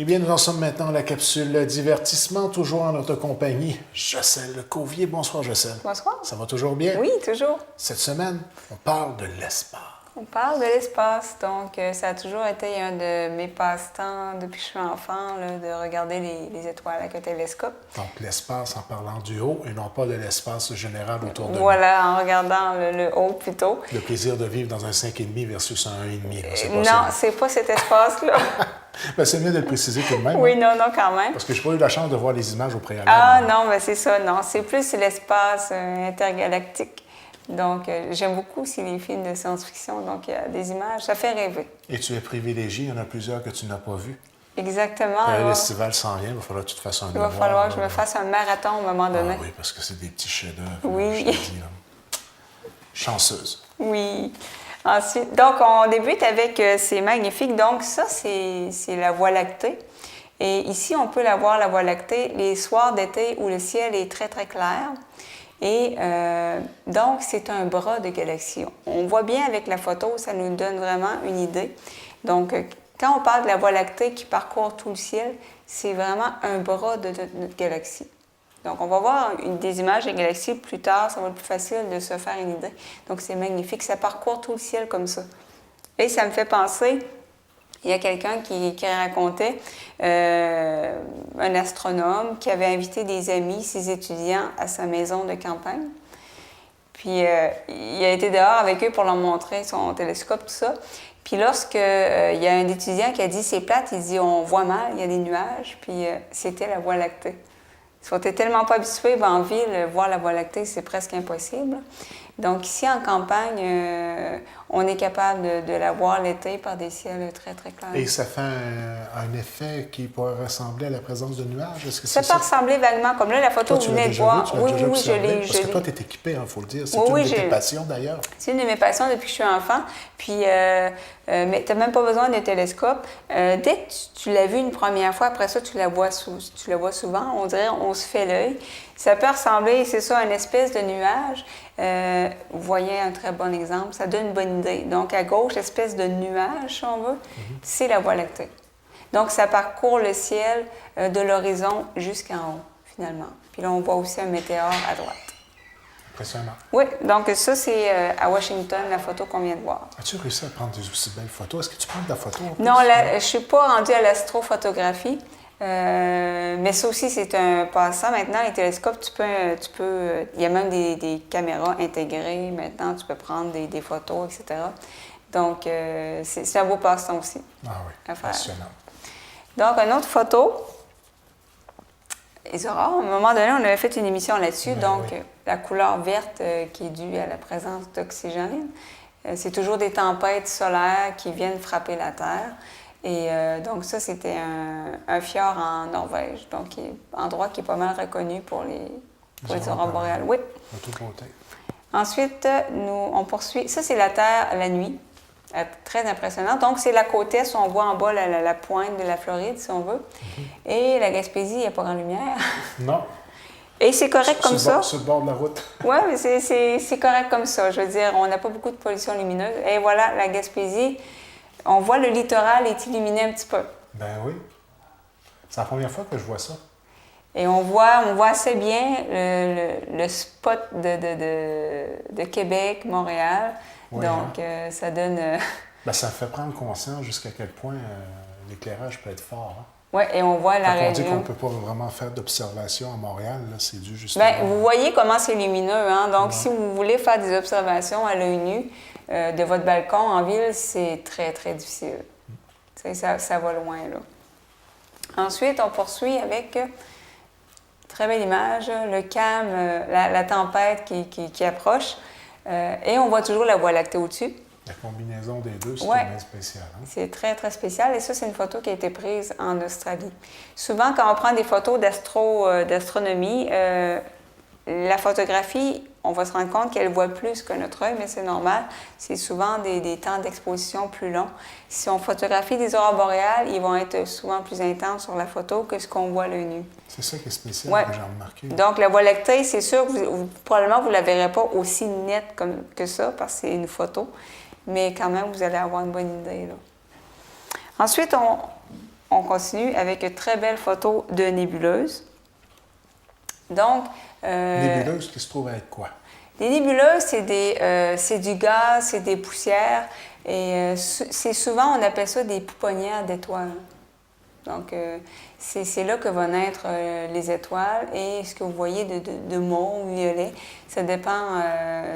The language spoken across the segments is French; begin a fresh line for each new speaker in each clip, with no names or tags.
Eh bien, nous en sommes maintenant à la capsule divertissement, toujours en notre compagnie. Jocelyne Cauvier. Bonsoir, Jocelyne.
Bonsoir.
Ça va toujours bien?
Oui, toujours.
Cette semaine, on parle de l'espace.
On parle de l'espace, donc ça a toujours été un de mes passe-temps depuis que je suis enfant, là, de regarder les étoiles avec un télescope.
Donc, l'espace en parlant du haut et non pas de l'espace général autour de nous.
Voilà, en regardant le haut plutôt.
Le plaisir de vivre dans un 5,5 versus un 1,5.
Non, c'est pas cet espace-là.
Ben, c'est mieux de le préciser tout de même.
Oui,
hein?
non, quand même.
Parce que je n'ai pas eu la chance de voir les images au préalable.
Ah non, mais c'est ça, non. C'est plus l'espace intergalactique. Donc, j'aime beaucoup aussi les films de science-fiction, donc il y a des images, ça fait rêver.
Et tu es privilégié, il y en a plusieurs que tu n'as pas vus.
Exactement.
Le festival s'en vient, il va falloir que tu te fasses un devoir.
Il va falloir que je me fasse un marathon à un moment donné.
Ah oui, parce que c'est des petits chefs-d'œuvre.
Oui.
Je te dis, là. Chanceuse.
Oui. Ensuite, donc, on débute avec ces magnifiques. Donc, ça, c'est la Voie lactée. Et ici, on peut la voir, la Voie lactée, les soirs d'été où le ciel est très, très clair. Et donc, c'est un bras de galaxie. On voit bien avec la photo, ça nous donne vraiment une idée. Donc, quand on parle de la Voie lactée qui parcourt tout le ciel, c'est vraiment un bras de notre galaxie. Donc, on va voir des images des galaxies plus tard, ça va être plus facile de se faire une idée. Donc, c'est magnifique, ça parcourt tout le ciel comme ça. Et ça me fait penser, il y a quelqu'un qui racontait, un astronome qui avait invité des amis, ses étudiants, à sa maison de campagne. Puis, il a été dehors avec eux pour leur montrer son télescope, tout ça. Puis, lorsque il y a un étudiant qui a dit « c'est plate », il dit « on voit mal, il y a des nuages », puis c'était la Voie lactée. Si on n'était tellement pas habitué, en ville, voir la Voie lactée, c'est presque impossible. Donc ici, en campagne, on est capable de la voir l'été par des ciels très, très clairs.
Et ça fait un effet qui pourrait ressembler à la présence de nuages? Est-ce que
ça peut ressembler vaguement, comme là, la photo que vous venez de voir.
Oui,
je l'ai.
Parce que toi, tu es équipé, il faut le dire. C'est
Oui,
une de tes passions, d'ailleurs. C'est
une de mes passions depuis que je suis enfant. Puis, mais tu n'as même pas besoin de télescope. Dès que tu l'as vu une première fois, après ça, tu la vois souvent. On dirait on se fait l'œil. Ça peut ressembler, c'est ça, à une espèce de nuage. Vous voyez un très bon exemple. Ça donne une bonne idée. Donc, à gauche, espèce de nuage, si on veut, c'est la Voie lactée. Donc, ça parcourt le ciel de l'horizon jusqu'en haut, finalement. Puis là, on voit aussi un météore à droite.
Impressionnant.
Oui, donc ça, c'est à Washington, la photo qu'on vient de voir.
As-tu réussi à prendre des aussi belles photos? Est-ce que tu prends de la photo?
Non, là, je ne suis pas rendue à l'astrophotographie. Mais ça aussi, c'est un passant. Maintenant, les télescopes, il y a même des caméras intégrées. Maintenant, tu peux prendre des photos, etc. Donc, c'est un beau passe-temps aussi.
Ah oui, passionnant.
Donc, une autre photo. Les aurores, à un moment donné, on avait fait une émission là-dessus. Donc, oui. La couleur verte qui est due à la présence d'oxygène. C'est toujours des tempêtes solaires qui viennent frapper la Terre. Et donc ça, c'était un fjord en Norvège, donc un endroit qui est pas mal reconnu pour les aurores boréales. Oui. Ensuite, on poursuit. Ça, c'est la Terre la nuit. Très impressionnant. Donc, c'est la côte est, on voit en bas la pointe de la Floride, si on veut. Et la Gaspésie, il n'y a pas grand lumière.
Non.
Et c'est correct comme ça.
Sur le bord de la route.
Oui, mais c'est correct comme ça. Je veux dire, on n'a pas beaucoup de pollution lumineuse. Et voilà, la Gaspésie. On voit le littoral est illuminé un petit peu.
Ben oui. C'est la première fois que je vois ça.
Et on voit assez bien le spot de Québec, Montréal. Oui, donc, ça donne...
Ben, ça fait prendre conscience jusqu'à quel point l'éclairage peut être fort. Hein?
Oui, et on voit la région.
On dit qu'on ne peut pas vraiment faire d'observation à Montréal, là, c'est dû justement...
Bien, vous voyez comment c'est lumineux, hein? Donc, si vous voulez faire des observations à l'œil nu, de votre balcon en ville, c'est très, très difficile. Ça va loin, là. Ensuite, on poursuit avec, très belle image, le calme, la tempête qui approche. Et on voit toujours la Voie lactée au-dessus.
La combinaison des deux, c'est bien spécial. Hein?
C'est très, très spécial. Et ça, c'est une photo qui a été prise en Australie. Souvent, quand on prend des photos d'astronomie, la photographie, on va se rendre compte qu'elle voit plus que notre œil, mais c'est normal. C'est souvent des temps d'exposition plus longs. Si on photographie des aurores boréales, ils vont être souvent plus intenses sur la photo que ce qu'on voit à l'œil nu.
C'est ça qui est spécial, que j'ai remarqué.
Donc, la Voie lactée, c'est sûr que probablement, vous ne la verrez pas aussi nette que ça, parce que c'est une photo. Mais quand même, vous allez avoir une bonne idée, là. Ensuite, on continue avec une très belle photo de nébuleuse. Donc,
Nébuleuse qui se trouve à être quoi?
les nébuleuses, c'est du gaz, c'est des poussières. Et c'est souvent, on appelle ça des pouponnières d'étoiles. Donc, c'est là que vont naître les étoiles. Et ce que vous voyez de mauve ou violet, ça dépend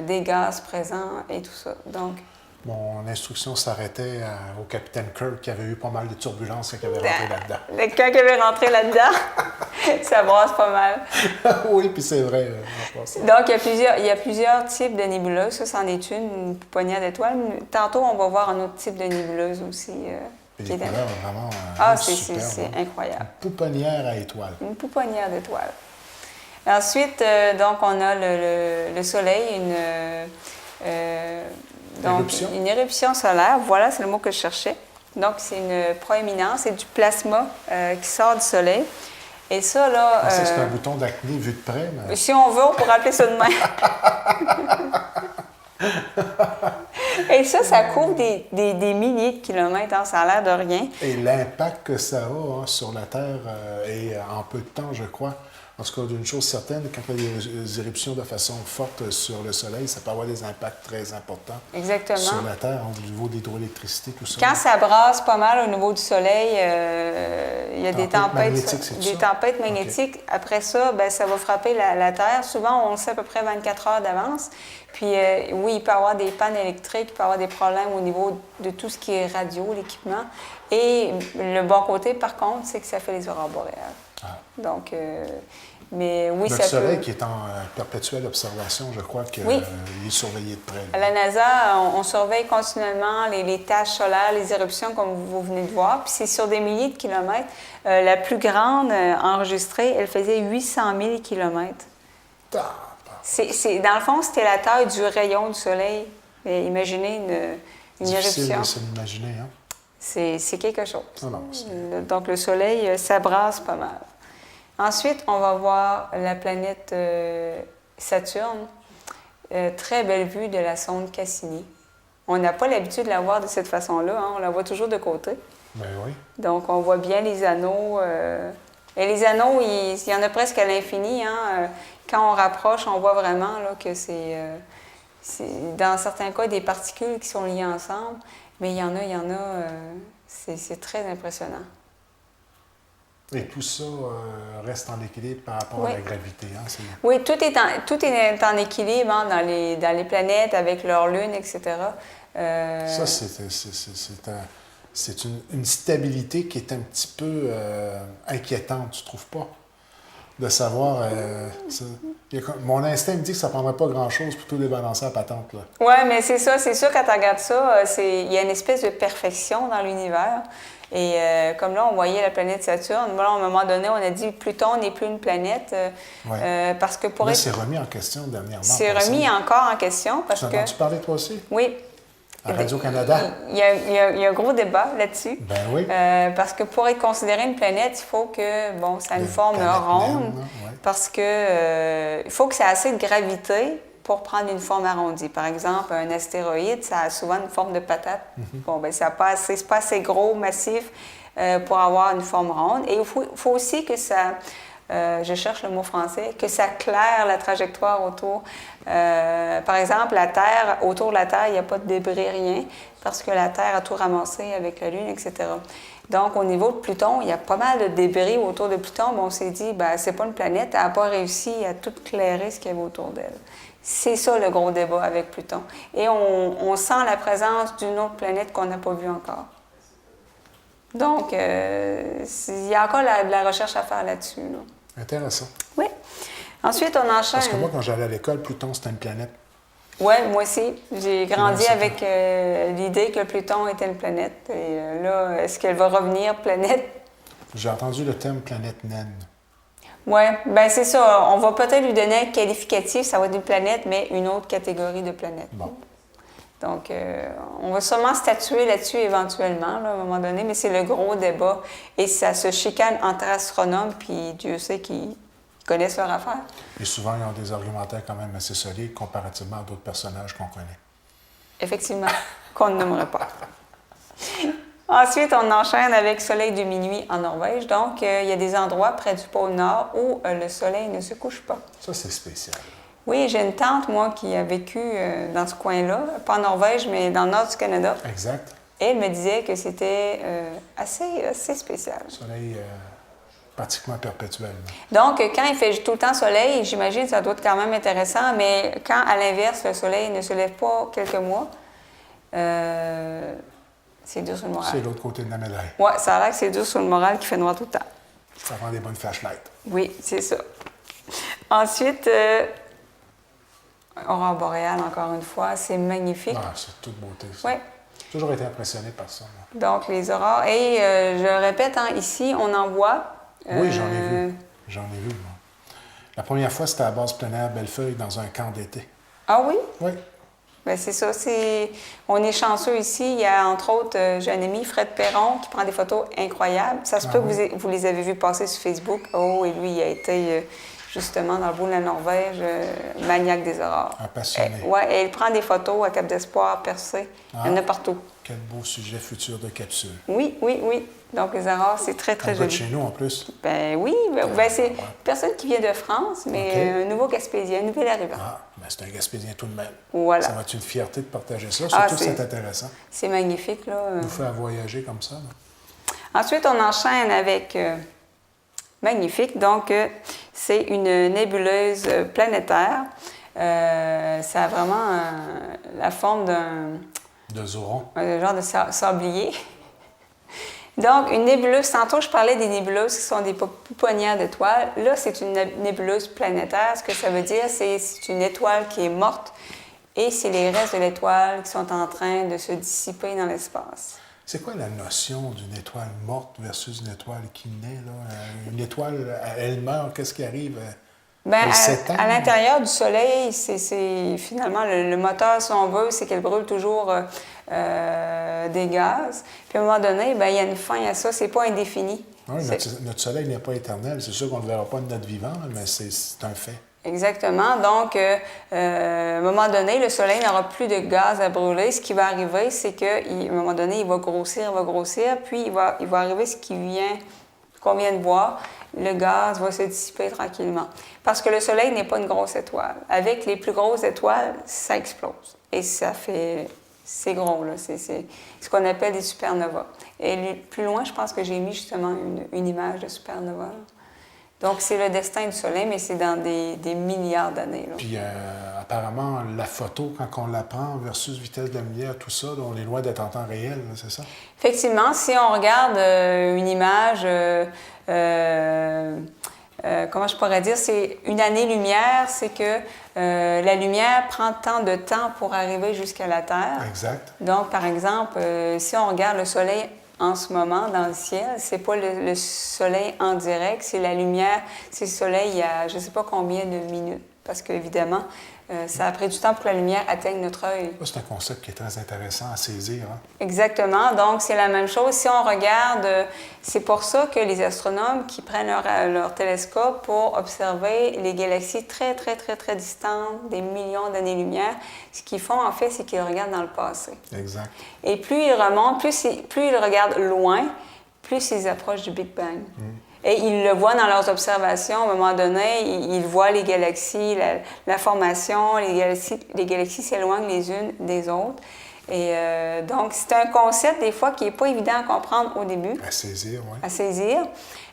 des gaz présents et tout ça. Donc,
Mon instruction s'arrêtait au capitaine Kirk qui avait eu pas mal de turbulences quand il avait rentré là-dedans.
Quand il avait rentré là-dedans, ça brasse pas mal.
Oui, puis c'est vrai. En passant.
Donc, il y a plusieurs types de nébuleuses. Ça, c'en est une pouponnière d'étoiles. Tantôt, on va voir un autre type de nébuleuse aussi.
Et
qui
les
est
couleurs vraiment
c'est
superbes.
incroyable.
Une pouponnière à étoiles.
Une pouponnière d'étoiles. Ensuite, donc, on a le Soleil,
Éruption.
une éruption solaire. Voilà, c'est le mot que je cherchais. Donc, c'est une proéminence, c'est du plasma qui sort du Soleil. Et ça, là...
Ça, c'est un bouton d'acné vu de près. Mais...
Si on veut, on pourrait appeler ça de même. Et ça couvre des milliers de kilomètres, hein, ça a l'air de rien.
Et l'impact que ça a sur la Terre est en peu de temps, je crois. En tout cas, d'une chose certaine, quand il y a des éruptions de façon forte sur le Soleil, ça peut avoir des impacts très importants
Exactement.
sur la Terre, au niveau de l'hydroélectricité, tout ça.
Quand ça brasse pas mal au niveau du Soleil, il y a des tempêtes magnétiques. Okay. Après ça, ben, ça va frapper la Terre. Souvent, on le sait à peu près 24 heures d'avance. Puis oui, il peut y avoir des pannes électriques, il peut y avoir des problèmes au niveau de tout ce qui est radio, l'équipement. Et le bon côté, par contre, c'est que ça fait les aurores boréales. Ah. Donc, mais oui, ça peut...
Le Soleil qui est en perpétuelle observation, je crois qu'il est surveillé de près.
À la NASA, on surveille continuellement les taches solaires, les éruptions, comme vous venez de voir. Puis c'est sur des milliers de kilomètres. La plus grande enregistrée, elle faisait 800 000 kilomètres. Dans le fond, c'était la taille du rayon du Soleil. Mais imaginez une éruption.
Difficile de se l'imaginer, hein?
C'est quelque chose.
Non,
donc, le Soleil, ça brasse pas mal. Ensuite, on va voir la planète Saturne. Très belle vue de la sonde Cassini. On n'a pas l'habitude de la voir de cette façon-là. Hein? On la voit toujours de côté.
Ben oui.
Donc, on voit bien les anneaux. Et les anneaux, il y en a presque à l'infini. Hein? Quand on rapproche, on voit vraiment là, que c'est, dans certains cas, des particules qui sont liées ensemble. Mais il y en a, c'est très impressionnant.
Et tout ça reste en équilibre par rapport à la gravité. Hein?
Oui, tout est en équilibre hein, dans les planètes, avec leur lune, etc.
Ça, c'est une stabilité qui est un petit peu inquiétante, tu ne trouves pas? De savoir... mon instinct me dit que ça ne prendrait pas grand-chose pour tout débalancer à patente.
Oui, mais c'est ça. C'est sûr, quand tu regardes ça, il y a une espèce de perfection dans l'univers. Et comme là, on voyait la planète Saturne. Voilà, à un moment donné, on a dit Pluton n'est plus une planète. Parce que pour
c'est remis en question dernièrement.
C'est remis encore en question parce que...
Tu parlais toi aussi?
Oui.
À Radio-Canada?
Il y a un gros débat là-dessus.
Ben oui.
Parce que pour être considéré une planète, il faut que, ça ait une forme ronde. Parce que il faut que ça ait assez de gravité pour prendre une forme arrondie. Par exemple, un astéroïde, ça a souvent une forme de patate. Bon, ben c'est pas assez gros, massif pour avoir une forme ronde. Et il faut aussi que ça... je cherche le mot français, que ça claire la trajectoire autour. Par exemple, la Terre, autour de la Terre, il n'y a pas de débris, rien, parce que la Terre a tout ramassé avec la Lune, etc. Donc, au niveau de Pluton, il y a pas mal de débris autour de Pluton, mais on s'est dit, c'est pas une planète, elle n'a pas réussi à tout clairer ce qu'il y avait autour d'elle. C'est ça le gros débat avec Pluton. Et on sent la présence d'une autre planète qu'on n'a pas vue encore. Donc, il y a encore de la recherche à faire là-dessus. Là.
Intéressant.
Oui. Ensuite, on enchaîne...
Parce que moi, quand j'allais à l'école, Pluton, c'était une planète.
Oui, moi aussi. J'ai grandi avec l'idée que Pluton était une planète. Et là, est-ce qu'elle va revenir planète?
J'ai entendu le terme planète naine.
Oui, bien c'est ça. On va peut-être lui donner un qualificatif, ça va être une planète, mais une autre catégorie de planète.
Bon.
Donc, on va sûrement statuer là-dessus éventuellement, là, à un moment donné, mais c'est le gros débat. Et ça se chicane entre astronomes, puis Dieu sait qu'ils connaissent leur affaire.
Et souvent, ils ont des argumentaires quand même assez solides comparativement à d'autres personnages qu'on connaît.
Effectivement, qu'on ne nommerait pas. Ensuite, on enchaîne avec soleil de minuit en Norvège. Donc, il y a des endroits près du pôle Nord où le soleil ne se couche pas.
Ça, c'est spécial.
Oui, j'ai une tante, moi, qui a vécu dans ce coin-là, pas en Norvège, mais dans le nord du Canada.
Exact.
Et elle me disait que c'était assez spécial.
Soleil pratiquement perpétuel.
Donc, quand il fait tout le temps soleil, j'imagine que ça doit être quand même intéressant, mais quand, à l'inverse, le soleil ne se lève pas quelques mois, c'est dur sur le moral.
C'est l'autre côté de la médaille.
Oui, ça a l'air que c'est dur sur le moral qui fait noir tout le temps.
Ça rend des bonnes flashlights.
Oui, c'est ça. Ensuite, aurore boréale, encore une fois, c'est magnifique.
Ah, c'est toute beauté, ça.
Oui.
J'ai toujours été impressionné par ça, moi.
Donc, les aurores. Et je répète, hein, ici, on en voit.
Oui, j'en ai vu. J'en ai vu, moi. La première fois, c'était à base plein air Bellefeuille, dans un camp d'été.
Ah oui?
Oui.
Bien, c'est ça. On est chanceux ici. Il y a, entre autres, j'ai un ami, Fred Perron, qui prend des photos incroyables. Ça se peut que vous les avez vus passer sur Facebook. Oh, et lui, il a été justement dans le bout de la Norvège, maniaque des aurores.
Un passionné.
Oui, et il prend des photos à Cap d'Espoir, Percé. Il y en a partout.
Quel beau sujet futur de capsule.
Oui, oui, oui. Donc, les aurores, c'est très, très joli.
De chez nous, en plus.
Ben oui, c'est une personne qui vient de France, mais un nouveau Gaspésien, un nouvel arrivant.
Ah, ben c'est un Gaspésien tout de même.
Voilà.
Ça va être une fierté de partager ça, surtout que c'est intéressant.
C'est magnifique, là.
Nous faire voyager comme ça. Là.
Ensuite, on enchaîne avec magnifique. Donc, c'est une nébuleuse planétaire. Ça a vraiment la forme
de Zoron.
Un genre de sablier. Donc, une nébuleuse, tantôt, je parlais des nébuleuses qui sont des pouponnières d'étoiles. Là, c'est une nébuleuse planétaire. Ce que ça veut dire, c'est une étoile qui est morte et c'est les restes de l'étoile qui sont en train de se dissiper dans l'espace.
C'est quoi la notion d'une étoile morte versus une étoile qui naît? Là? Une étoile, elle meurt, qu'est-ce qui arrive?
Bien, à l'intérieur du Soleil, c'est finalement le moteur, si on veut, c'est qu'elle brûle toujours des gaz. Puis à un moment donné, bien, il y a une fin à ça, c'est pas indéfini.
Oui, notre Soleil n'est pas éternel. C'est sûr qu'on ne le verra pas de notre vivant, mais c'est un fait.
Exactement. Donc, à un moment donné, le Soleil n'aura plus de gaz à brûler. Ce qui va arriver, c'est qu'à un moment donné, il va grossir, puis il va arriver ce qu'on vient de voir. Le gaz va se dissiper tranquillement. Parce que le Soleil n'est pas une grosse étoile. Avec les plus grosses étoiles, ça explose. Et ça fait... C'est gros, là. C'est ce qu'on appelle des supernovas. Et plus loin, je pense que j'ai mis justement une image de supernova. Donc, c'est le destin du Soleil, mais c'est dans des milliards d'années.
Puis, apparemment, la photo, quand on la prend versus vitesse de la lumière, tout ça, là, on est loin d'être en temps réel, c'est ça?
Effectivement, si on regarde une image, comment je pourrais dire, c'est une année-lumière, c'est que la lumière prend tant de temps pour arriver jusqu'à la Terre.
Exact.
Donc, par exemple, si on regarde le Soleil en ce moment dans le ciel, c'est pas le Soleil en direct, c'est la lumière, c'est le Soleil il y a je ne sais pas combien de minutes. Parce qu'évidemment, ça a pris du temps pour que la lumière atteigne notre œil.
C'est un concept qui est très intéressant à saisir. Hein?
Exactement. Donc, c'est la même chose. Si on regarde, c'est pour ça que les astronomes qui prennent leur télescope pour observer les galaxies très, très, très, très distantes, des millions d'années-lumière, ce qu'ils font, en fait, c'est qu'ils regardent dans le passé.
Exact.
Et plus ils remontent, plus ils regardent loin, plus ils approchent du Big Bang. Et ils le voient dans leurs observations. À un moment donné, ils voient les galaxies, la formation, les galaxies s'éloignent les unes des autres. Et donc, c'est un concept, des fois, qui n'est pas évident à comprendre au début.
À saisir, oui.
À saisir.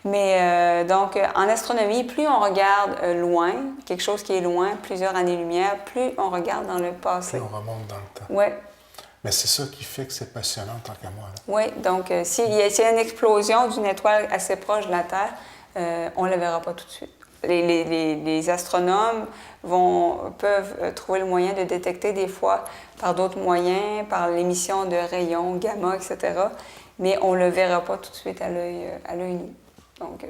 Mais donc, en astronomie, plus on regarde loin, quelque chose qui est loin, plusieurs années-lumière, plus on regarde dans le passé.
Plus on remonte dans le temps.
Oui.
Mais c'est ça qui fait que c'est passionnant tant qu'à moi. Là.
Oui, donc s'il y a une explosion d'une étoile assez proche de la Terre, on ne la verra pas tout de suite. Les astronomes peuvent trouver le moyen de détecter des fois par d'autres moyens, par l'émission de rayons, gamma, etc. Mais on ne le verra pas tout de suite à l'œil nu. Donc,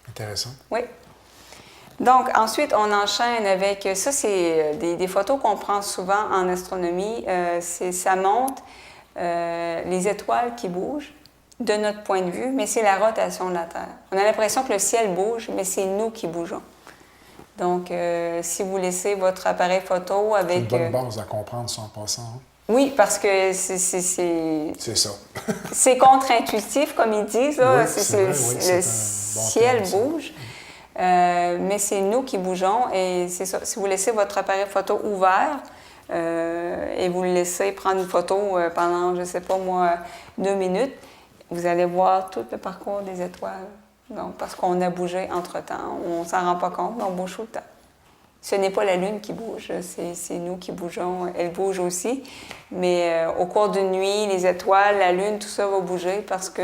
intéressant.
Oui. Donc, ensuite, on enchaîne avec... Ça, c'est des photos qu'on prend souvent en astronomie. Ça montre les étoiles qui bougent de notre point de vue, mais c'est la rotation de la Terre. On a l'impression que le ciel bouge, mais c'est nous qui bougeons. Donc, si vous laissez votre appareil photo avec...
C'est une bonne base à comprendre ça en passant. Hein?
Oui, parce que c'est
ça.
c'est contre-intuitif, comme ils disent. Là.
Oui, c'est vrai, oui,
le
c'est un bon
ciel
terme, ça.
bouge, mais c'est nous qui bougeons. Et c'est ça. Si vous laissez votre appareil photo ouvert et vous le laissez prendre une photo pendant, je ne sais pas moi, 2 minutes, vous allez voir tout le parcours des étoiles. Donc, parce qu'on a bougé entre-temps. On ne s'en rend pas compte, mais on bouge tout le temps. Ce n'est pas la Lune qui bouge, c'est nous qui bougeons. Elle bouge aussi, mais au cours d'une nuit, les étoiles, la Lune, tout ça va bouger parce que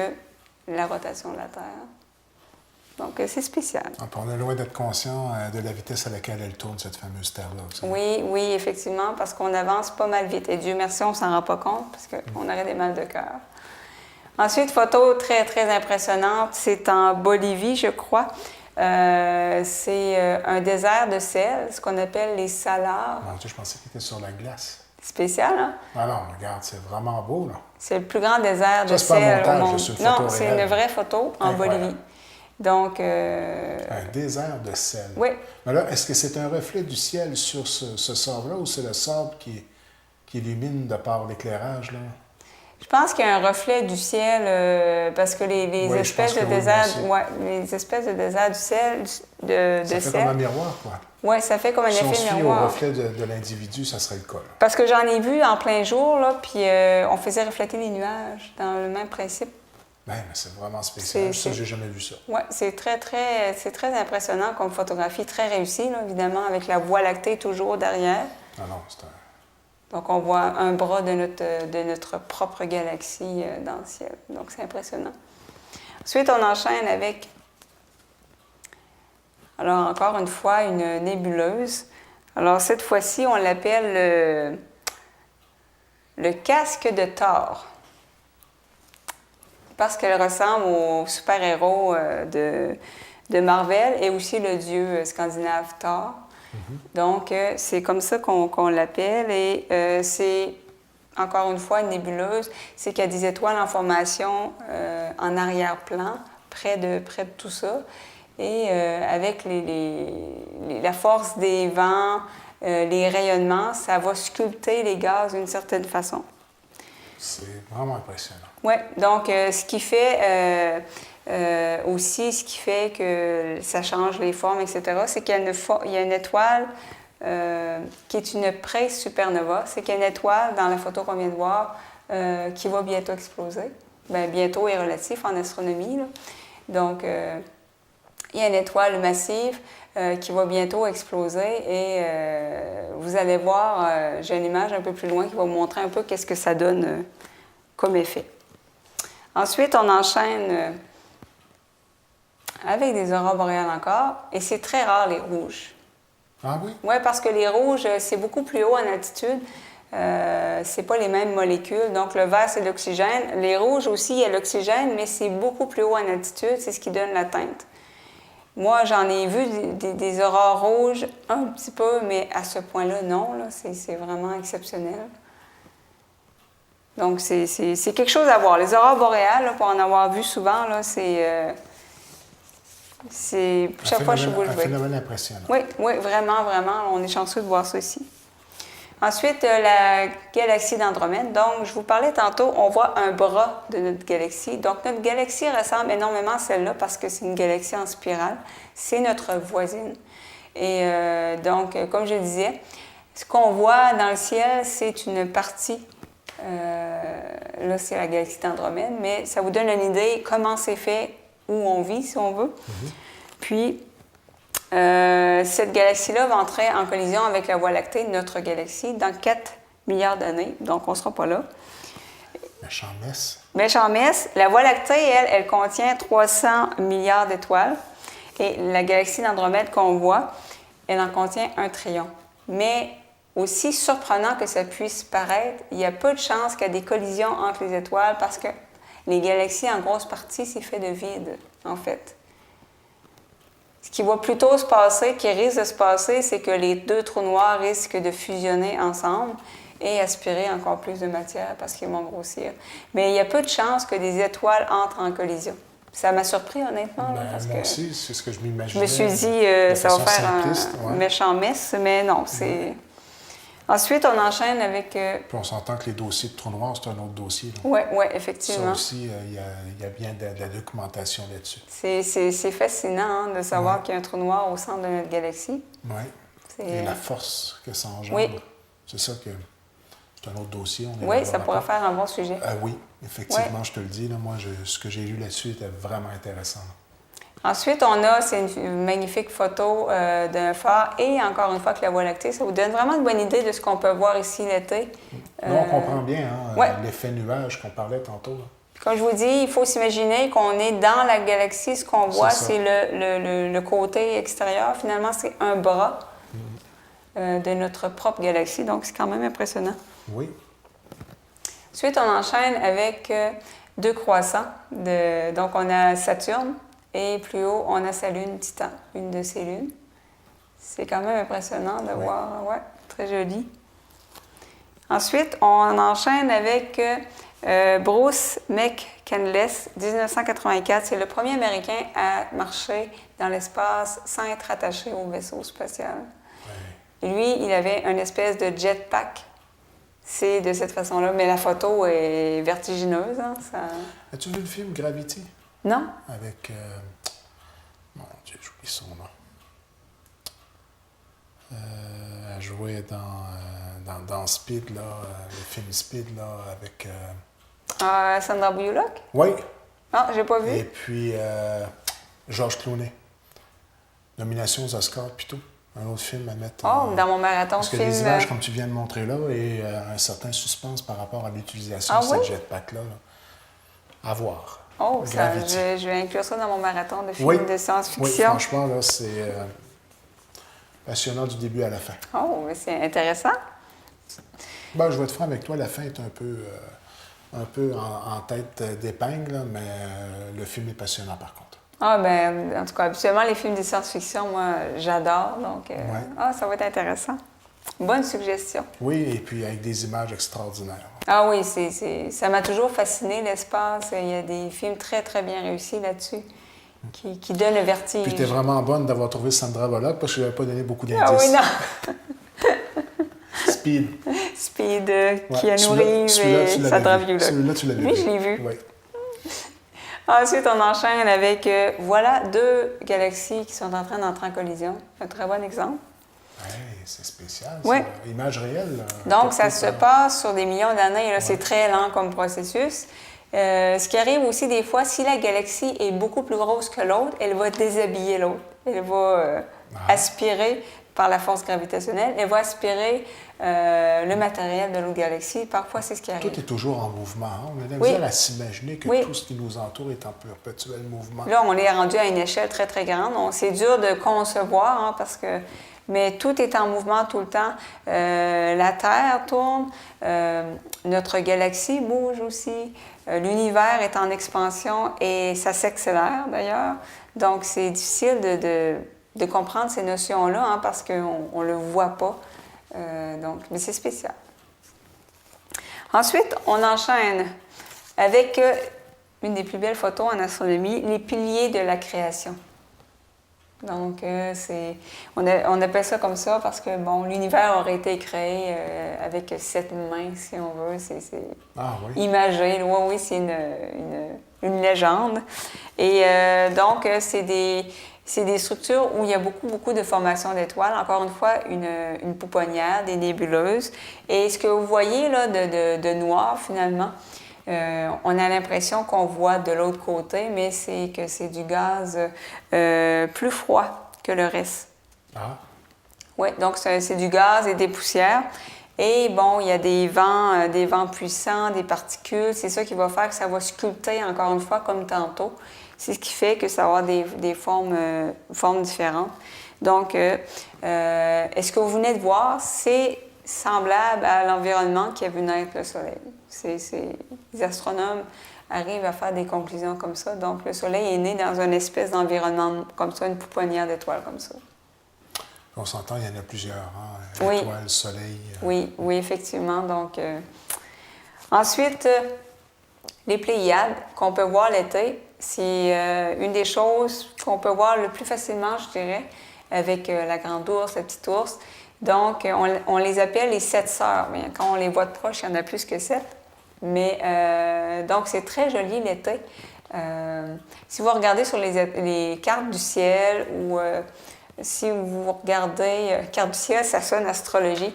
la rotation de la Terre. Donc, c'est spécial.
Donc, on est loin d'être conscient de la vitesse à laquelle elle tourne, cette fameuse Terre-là.
Oui, oui, effectivement, parce qu'on avance pas mal vite. Et Dieu merci, on ne s'en rend pas compte parce qu'on aurait des mal de cœur. Ensuite, photo très, très impressionnante, c'est en Bolivie, je crois. C'est un désert de sel, ce qu'on appelle les salars.
Mon Dieu, je pensais qu'il était sur la glace.
Spécial, hein?
Ah non, regarde, c'est vraiment beau, là.
C'est le plus grand désert de
c'est pas un
sel
montage,
au monde.
c'est une photo
Non, c'est
réelle.
une vraie photo en
Incroyable.
Bolivie. Donc...
Un désert de sel.
Oui.
Mais là, est-ce que c'est un reflet du ciel sur ce sable-là ou c'est le sable qui illumine de par l'éclairage, là?
Je pense qu'il y a un reflet du ciel parce que les
Oui,
espèces de désert, les espèces de désert du ciel,
Ça fait comme un miroir, quoi.
Oui, ça fait comme un
Si on
effet
se fie
miroir.
au reflet de l'individu, ça serait le cas, là.
Parce que j'en ai vu en plein jour, là, puis on faisait refléter les nuages dans le même principe.
Ben, mais c'est vraiment spécial. Ça, j'ai jamais vu ça.
Oui, c'est très impressionnant comme photographie, très réussie, là, évidemment, avec la Voie lactée toujours derrière.
Ah non, c'est un...
Donc, on voit un bras de notre propre galaxie dans le ciel. Donc, c'est impressionnant. Ensuite, on enchaîne avec, alors encore une fois, une nébuleuse. Alors, cette fois-ci, on l'appelle le casque de Thor. Parce qu'elle ressemble au super-héros de Marvel et aussi le dieu scandinave Thor. Donc, c'est comme ça qu'on l'appelle et c'est, encore une fois, une nébuleuse. C'est qu'il y a des étoiles en formation en arrière-plan, près de tout ça. Et avec la force des vents, les rayonnements, ça va sculpter les gaz d'une certaine façon.
C'est vraiment impressionnant.
Oui, donc ce qui fait aussi, ce qui fait que ça change les formes, etc., c'est qu'il y a une étoile qui est une pré-supernova. C'est qu'il y a une étoile dans la photo qu'on vient de voir qui va bientôt exploser. Bien, bientôt est relatif en astronomie, là. Donc, il y a une étoile massive qui va bientôt exploser et vous allez voir, j'ai une image un peu plus loin qui va vous montrer un peu qu'est-ce que ça donne comme effet. Ensuite, on enchaîne avec des aurores boréales encore, et c'est très rare les rouges.
Ah oui?
Oui, parce que les rouges, c'est beaucoup plus haut en altitude. C'est pas les mêmes molécules. Donc, le vert, c'est l'oxygène. Les rouges aussi, il y a l'oxygène, mais c'est beaucoup plus haut en altitude. C'est ce qui donne la teinte. Moi, j'en ai vu des aurores rouges un petit peu, mais à ce point-là, non. Là, c'est vraiment exceptionnel. Donc, c'est quelque chose à voir. Les aurores boréales, là, pour en avoir vu souvent, là, chaque fois, je suis bouche bée.
Un phénomène impressionnant.
Oui, oui, vraiment, vraiment. On est chanceux de voir ça ici. Ensuite, la galaxie d'Andromède. Donc, je vous parlais tantôt, on voit un bras de notre galaxie. Donc, notre galaxie ressemble énormément à celle-là parce que c'est une galaxie en spirale. C'est notre voisine. Et donc, comme je disais, ce qu'on voit dans le ciel, c'est une partie. Là, c'est la galaxie d'Andromède, mais ça vous donne une idée comment c'est fait, où on vit, si on veut. Puis, cette galaxie-là va entrer en collision avec la Voie lactée, notre galaxie, dans 4 milliards d'années. Donc, on ne sera pas là.
Méchant messe.
Méchant messe. La Voie lactée, elle contient 300 milliards d'étoiles. Et la galaxie d'Andromède qu'on voit, elle en contient 1 trillion. Mais aussi surprenant que ça puisse paraître, il y a peu de chances qu'il y ait des collisions entre les étoiles parce que les galaxies, en grosse partie, c'est fait de vide, en fait. Ce qui va plutôt se passer, qui risque de se passer, c'est que les 2 trous noirs risquent de fusionner ensemble et aspirer encore plus de matière parce qu'ils vont grossir. Mais il y a peu de chances que des étoiles entrent en collision. Ça m'a surpris, honnêtement.
Ben,
parce
moi
que
aussi, c'est ce que je m'imaginais.
je me suis dit, ça va faire
simpliste,
un méchant mess, mais non, c'est... Ensuite, on enchaîne avec...
Puis on s'entend que les dossiers de trous noirs, c'est un autre dossier.
Oui,
Ça
effectivement.
aussi, il y a bien de la documentation là-dessus.
C'est fascinant hein, de savoir qu'il y a un trou noir au centre de notre galaxie.
Oui. Et la force que ça engendre.
Oui.
C'est ça que... C'est un autre dossier.
Oui, ça pourrait faire un bon sujet.
Oui, effectivement, je te le dis. Là, moi, ce que j'ai lu là-dessus était vraiment intéressant.
Ensuite, c'est une magnifique photo d'un phare et encore une fois que la Voie lactée. Ça vous donne vraiment une bonne idée de ce qu'on peut voir ici l'été.
Là, on comprend bien l'effet nuage qu'on parlait tantôt. Là.
Comme je vous dis, il faut s'imaginer qu'on est dans la galaxie. Ce qu'on voit, c'est le côté extérieur. Finalement, c'est un bras de notre propre galaxie. Donc, c'est quand même impressionnant.
Oui.
Ensuite, on enchaîne avec deux croissants. Donc, on a Saturne. Et plus haut, on a sa lune Titan, une de ses lunes. C'est quand même impressionnant de voir. Ouais, très joli. Ensuite, on enchaîne avec Bruce McCandless, 1984. C'est le premier Américain à marcher dans l'espace sans être attaché au vaisseau spatial. Ouais. Lui, il avait une espèce de jetpack. C'est de cette façon-là. Mais la photo est vertigineuse. Hein, ça...
As-tu vu le film Gravity?
Non.
Avec... Mon Dieu, j'oublie son nom. Elle jouait dans Speed, là, le film Speed, là, avec...
Sandra Bullock?
Oui.
Ah, j'ai pas vu.
Et puis, George Clooney. Nomination aux Oscars, plutôt. Un autre film à mettre...
dans mon marathon
parce que
film...
les images, comme tu viens de montrer là, et un certain suspense par rapport à l'utilisation de cette jetpack-là. Là. À voir.
Oh, ça, je vais inclure ça dans mon marathon de films de science-fiction.
Oui, franchement, là, c'est passionnant du début à la fin.
Oh, mais c'est intéressant.
Ben, je vais être franc avec toi, la fin est un peu en tête d'épingle, mais le film est passionnant par contre.
Ah, ben, en tout cas, habituellement, les films de science-fiction, moi, j'adore, donc ça va être intéressant. Bonne suggestion.
Oui, et puis avec des images extraordinaires.
Ah oui, ça m'a toujours fasciné, l'espace. Il y a des films très, très bien réussis là-dessus qui donnent le vertige.
Puis tu es vraiment bonne d'avoir trouvé Sandra Bullock parce que je n'avais pas donné beaucoup d'indices.
Ah oui, non! Speed, Keanu Reeves et Sandra Bullock.
Celui-là, tu l'avais vu.
Oui, je l'ai vu.
Oui.
Ensuite, on enchaîne avec, voilà, deux galaxies qui sont en train d'entrer en collision. Un très bon exemple.
Oui, c'est spécial.
Oui.
Image réelle.
Donc, ça se passe sur des millions d'années. Ouais. C'est très lent comme processus. Ce qui arrive aussi des fois, si la galaxie est beaucoup plus grosse que l'autre, elle va déshabiller l'autre. Elle va aspirer par la force gravitationnelle, elle va aspirer le matériel de l'autre galaxie. Parfois, c'est ce qui arrive.
Tout est toujours en mouvement. Hein? On a de la misère à s'imaginer que tout ce qui nous entoure est en perpétuel mouvement.
Là, on est rendu à une échelle très, très grande. C'est dur de concevoir hein, parce que... Mais tout est en mouvement tout le temps. La Terre tourne, notre galaxie bouge aussi, l'univers est en expansion et ça s'accélère d'ailleurs. Donc, c'est difficile de comprendre ces notions-là hein, parce qu'on ne le voit pas. Mais c'est spécial. Ensuite, on enchaîne avec une des plus belles photos en astronomie, les piliers de la création. Donc, on appelle ça comme ça parce que, bon, l'univers aurait été créé avec 7 mains, si on veut. C'est imagé. Oui, c'est une légende. Et donc, c'est des structures où il y a beaucoup, beaucoup de formations d'étoiles. Encore une fois, une pouponnière, des nébuleuses. Et ce que vous voyez là de noir, finalement, on a l'impression qu'on voit de l'autre côté, mais c'est que c'est du gaz plus froid que le reste. Ah. Oui, donc c'est du gaz et des poussières. Et bon, il y a des vents puissants, des particules. C'est ça qui va faire que ça va sculpter, encore une fois, comme tantôt. C'est ce qui fait que ça va avoir des formes différentes. Donc, ce que vous venez de voir, c'est semblable à l'environnement qui a vu naître le Soleil. Les astronomes arrivent à faire des conclusions comme ça. Donc, le Soleil est né dans une espèce d'environnement comme ça, une pouponnière d'étoiles comme ça.
On s'entend, il y en a plusieurs, hein? Étoiles, Soleil.
Oui, effectivement. Donc, ensuite, les Pléiades qu'on peut voir l'été, c'est une des choses qu'on peut voir le plus facilement, je dirais, avec la grande ours, la petite ours. Donc, on les appelle les 7 sœurs. Bien, quand on les voit de proche, il y en a plus que 7. Mais, donc, c'est très joli l'été. Si vous regardez sur les cartes du ciel ou si vous regardez carte du ciel, ça sonne astrologie.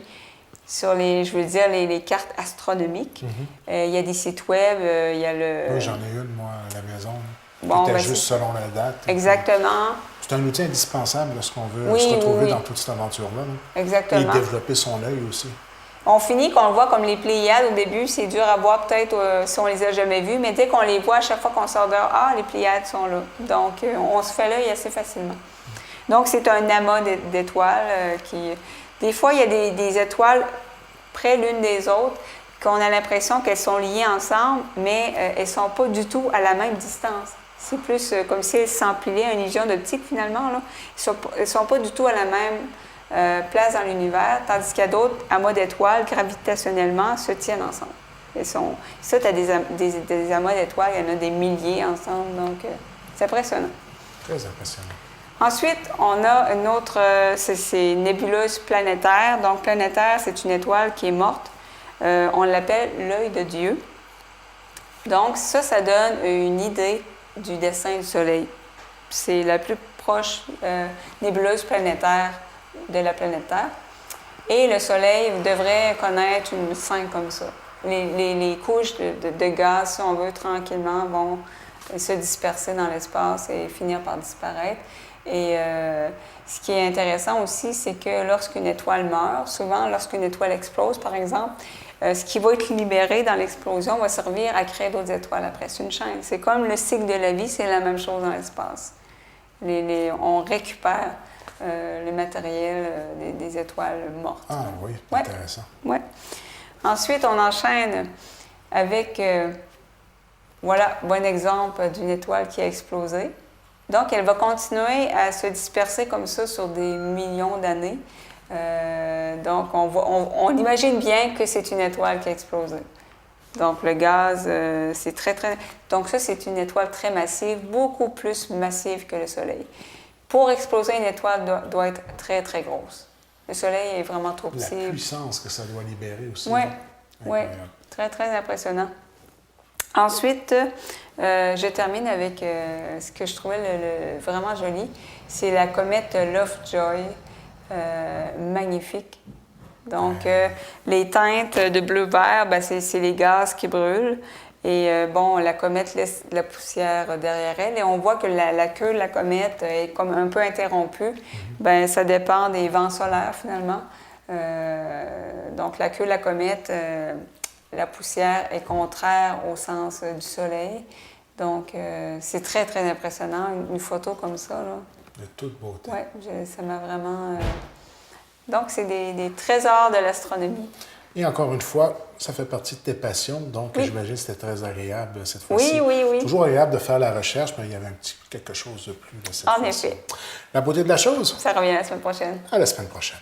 Sur les cartes astronomiques. Il y a des sites web, il y a le...
Oui, j'en ai une, moi, à la maison.
Bon,
qui était juste selon la date.
Exactement.
C'est un outil indispensable lorsqu'on veut se retrouver dans toute cette aventure-là.
Exactement.
Et développer son œil aussi.
On finit qu'on le voit comme les Pléiades au début, c'est dur à voir peut-être si on les a jamais vus, mais dès qu'on les voit, à chaque fois qu'on sort dehors, les Pléiades sont là. Donc, on se fait l'œil assez facilement. Donc, c'est un amas d'étoiles qui... Des fois, il y a des étoiles près l'une des autres qu'on a l'impression qu'elles sont liées ensemble, mais elles ne sont pas du tout à la même distance. C'est plus comme si elles s'empilaient, une illusion d'optique finalement. Là. Elles ne sont pas du tout à la même place dans l'univers, tandis qu'il y a d'autres amas d'étoiles, gravitationnellement, se tiennent ensemble. Ça, tu as des amas d'étoiles, il y en a des milliers ensemble, donc c'est impressionnant.
Très impressionnant.
Ensuite, on a une autre, c'est nébuleuse planétaire. Donc, planétaire, c'est une étoile qui est morte. On l'appelle l'œil de Dieu. Donc, ça donne une idée du dessin du Soleil. C'est la plus proche nébuleuse planétaire de la planète Terre. Et le Soleil devrait connaître une fin comme ça. Les couches de gaz, si on veut, tranquillement, vont se disperser dans l'espace et finir par disparaître. Et ce qui est intéressant aussi, c'est que lorsqu'une étoile meurt, souvent lorsqu'une étoile explose, par exemple, ce qui va être libéré dans l'explosion va servir à créer d'autres étoiles après. C'est une chaîne. C'est comme le cycle de la vie, c'est la même chose dans l'espace. On récupère le matériel des étoiles mortes.
Ah oui, intéressant.
Oui. Ensuite, on enchaîne avec, voilà, bon exemple d'une étoile qui a explosé. Donc, elle va continuer à se disperser comme ça sur des millions d'années. Donc, on imagine bien que c'est une étoile qui a explosé. Donc, le gaz, c'est très... Donc, ça, c'est une étoile très massive, beaucoup plus massive que le Soleil. Pour exploser, une étoile doit être très, très grosse. Le Soleil est vraiment trop petit.
La puissance que ça doit libérer aussi.
Oui, très, très impressionnant. Ensuite, je termine avec ce que je trouvais vraiment joli. C'est la comète Lovejoy, magnifique. Donc, les teintes de bleu-vert, c'est les gaz qui brûlent. Et la comète laisse de la poussière derrière elle. Et on voit que la queue de la comète est comme un peu interrompue. Ça dépend des vents solaires, finalement. Donc, la queue de la comète... la poussière est contraire au sens du soleil. Donc, c'est très, très impressionnant, une photo comme ça. Là.
De toute beauté.
Oui, ça m'a vraiment... Donc, c'est des trésors de l'astronomie.
Et encore une fois, ça fait partie de tes passions, donc j'imagine que c'était très agréable cette fois-ci.
Oui.
Toujours agréable de faire la recherche, mais il y avait un petit quelque chose de plus de cette fois-ci.
En effet.
La beauté de la chose.
Ça revient la semaine prochaine.
À la semaine prochaine.